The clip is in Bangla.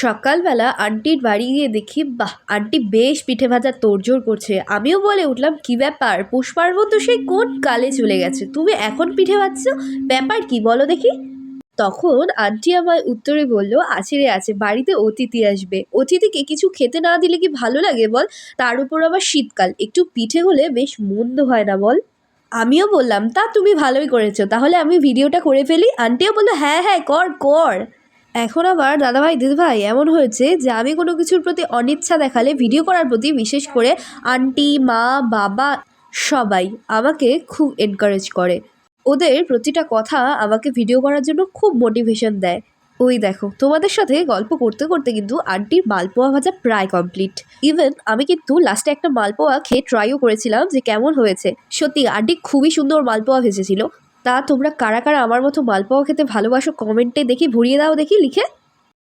সকালবেলা আন্টির বাড়ি গিয়ে দেখি বাহ, আন্টি বেশ পিঠে ভাজার তোড়জোড় করছে। আমিও বলে উঠলাম, কি ব্যাপার, পৌষ পার্বণ তো সেই কোন কালে চলে গেছে, তুমি এখন পিঠে ভাজছো, ব্যাপার কি বলো দেখি। তখন আন্টি আমায় উত্তরে বলল, আছে রে আছে, বাড়িতে অতিথি আসবে, অতিথিকে কিছু খেতে না দিলে কি ভালো লাগে বল, তার উপর আবার শীতকাল, একটু পিঠে হলে বেশ মন্দ হয় না বল। আমিও বললাম, তা তুমি ভালোই করেছো, তাহলে আমি ভিডিওটা করে ফেলি। আন্টিও বললো, হ্যাঁ হ্যাঁ কর কর। এখন আবার দাদাভাই দিদিভাই এমন হয়েছে যে আমি কোনো কিছুর প্রতি অনিচ্ছা দেখালে ভিডিও করার প্রতি বিশেষ করে আন্টি, মা, বাবা সবাই আমাকে খুব এনকারেজ করে। ওদের প্রতিটা কথা আমাকে ভিডিও করার জন্য খুব মোটিভেশন দেয়। ওই দেখো, তোমাদের সাথে গল্প করতে করতে কিন্তু আন্টির মালপোয়া ভাজা প্রায় কমপ্লিট। ইভেন আমি কিন্তু লাস্টে একটা মালপোয়া খেয়ে ট্রাইও করেছিলাম যে কেমন হয়েছে। সত্যি আন্টি খুবই সুন্দর মালপোয়া ভেজেছিল। তা তোমরা কারা কারা আমার মতো মালপোয়া খেতে ভালোবাসো কমেন্টে দেখি ভরিয়ে দাও দেখি লিখে।